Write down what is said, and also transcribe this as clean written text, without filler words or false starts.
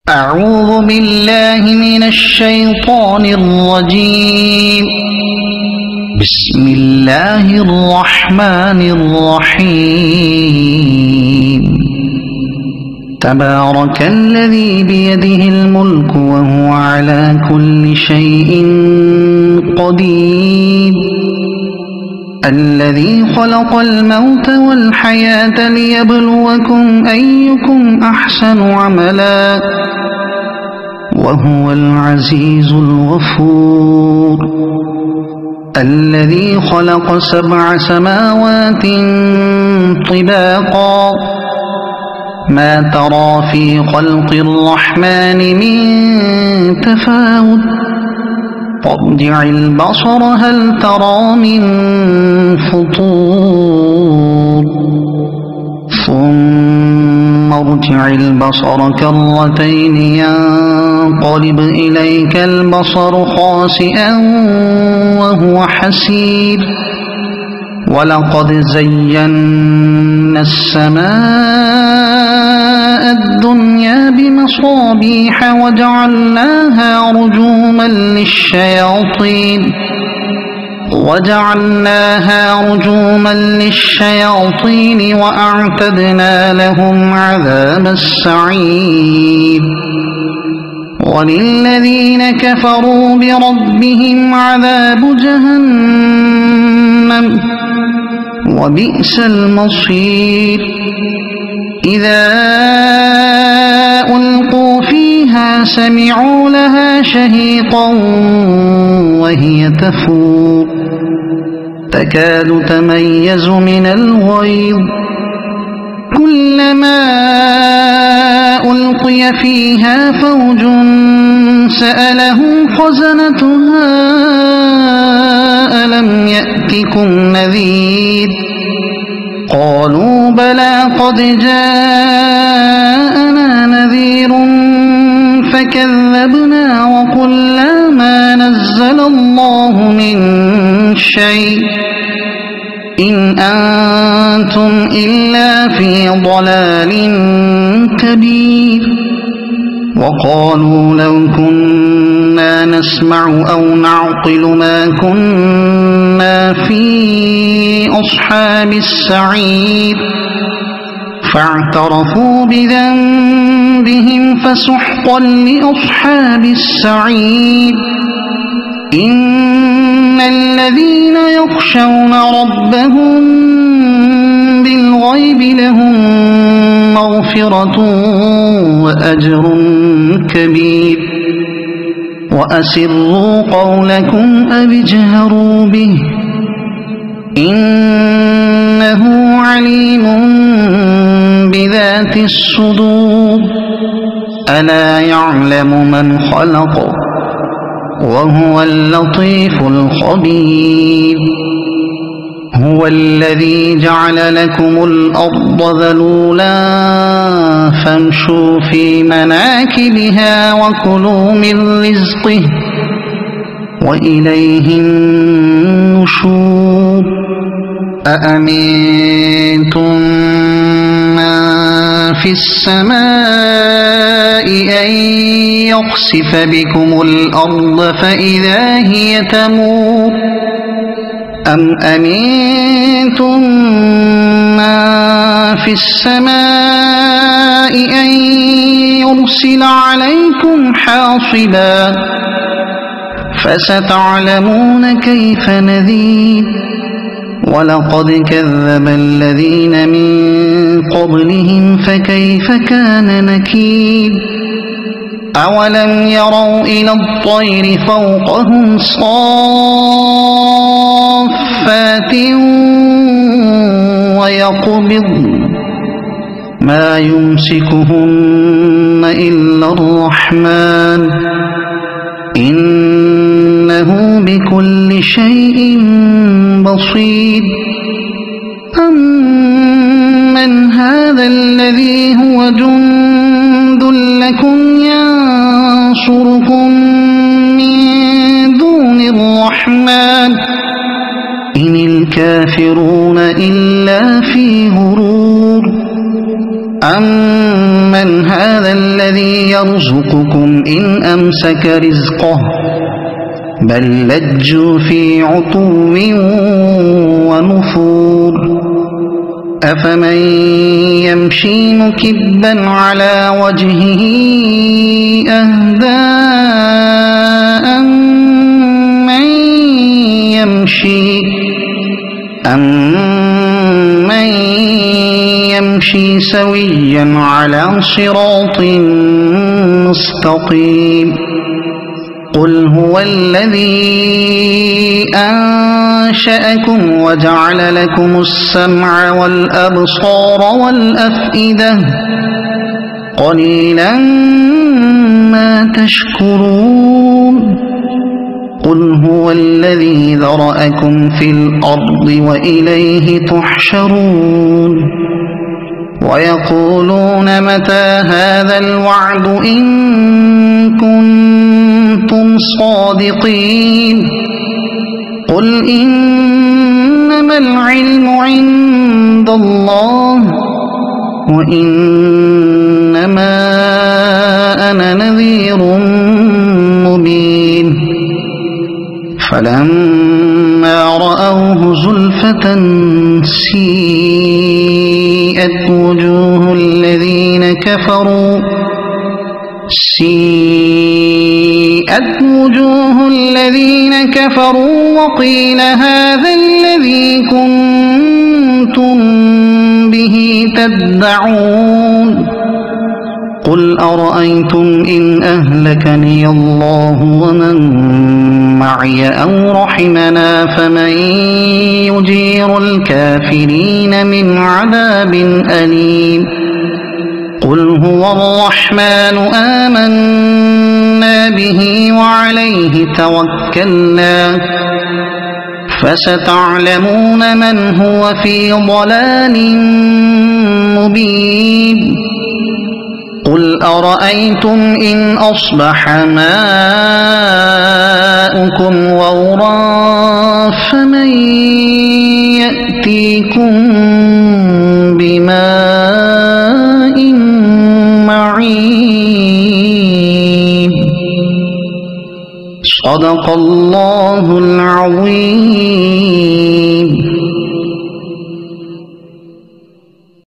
أعوذ بالله من الشيطان الرجيم. بسم الله الرحمن الرحيم. تبارك الذي بيده الملك وهو على كل شيء قدير. الذي خلق الموت والحياة ليبلوكم أيكم أحسن عملا وهو العزيز الغفور. الذي خلق 7 سماوات طباقا ما ترى في خلق الرحمن من تفاوت فارجع البصر هل ترى من فطور ثم ارجع البصر كرتين ينقلب إليك البصر خاسئا وهو حسير. ولقد زينا السماء الدنيا بمصابيح وجعلناها رجوما للشياطين وأعتدنا لهم عذاب السعير. وللذين كفروا بربهم عذاب جهنم وبئس المصير. إذا ألقوا فيها سمعوا لها شهيقا وهي تفور تكاد تميز من الغيظ كلما ألقي فيها فوج سألهم خزنتها ألم يأتكم نذير قالوا بلى قد جاءنا نذير فكذبنا وقلنا ما نزل الله من شيء إن أنتم إلا في ضلال كبير. وقالوا لو كنا نسمع أو نعقل ما كنا في أصحاب السعير فاعترفوا بذنبهم فسحقا لأصحاب السعير. إن الذين يخشون ربهم بالغيب لهم مغفرة وأجر كبير. وأسروا قولكم أو اجهروا به إنه عليم بذات الصدور. ألا يعلم من خلق وهو اللطيف الخبير. هو الذي جعل لكم الأرض ذلولا فامشوا في مناكبها وكلوا من رزقه وإليه النشور. أأمنتم من في السماء أن يخسف بكم الأرض فإذا هي تمور أم أمنتم من في السماء أن يرسل عليكم حاصبا فستعلمون كيف نذير. ولقد كذب الذين من قبلهم فكيف كان نكير. أولم يروا إلى الطير فوقهم صافات ويقبضن ما يمسكهن إلا الرحمن إنه بكل شيء بصير. أمن هذا الذي هو جند لكم ينصركم من دون الرحمن إن الكافرون إلا في غرور. أمن هذا الذي الذي يرزقكم إن أمسك رزقه بل لجوا في عتو ونفور أفمن يمشي مكبا على وجهه أهدى أمن يمشي سويا على صراط مستقيم قل هو الذي أنشأكم وجعل لكم السمع والأبصار والأفئدة قليلا ما تشكرون قل هو الذي ذرأكم في الأرض وإليه تحشرون ويقولون متى هذا الوعد إن كنتم صادقين قل إنما العلم عند الله وإنما أنا نذير مبين فلما رأوه زلفة سيئت وجوه الذين كفروا وقيل هذا الذي كنتم به تدعون قل أرأيتم إن أهلكني الله ومن معي أو رحمنا فمن يجير الكافرين من عذاب أليم قل هو الرحمن آمنا به وعليه توكلنا فستعلمون من هو في ضلال مبين قل أرأيتم إن أصبح ماؤكم غورا فمن يأتيكم بماء معين صدق الله العظيم.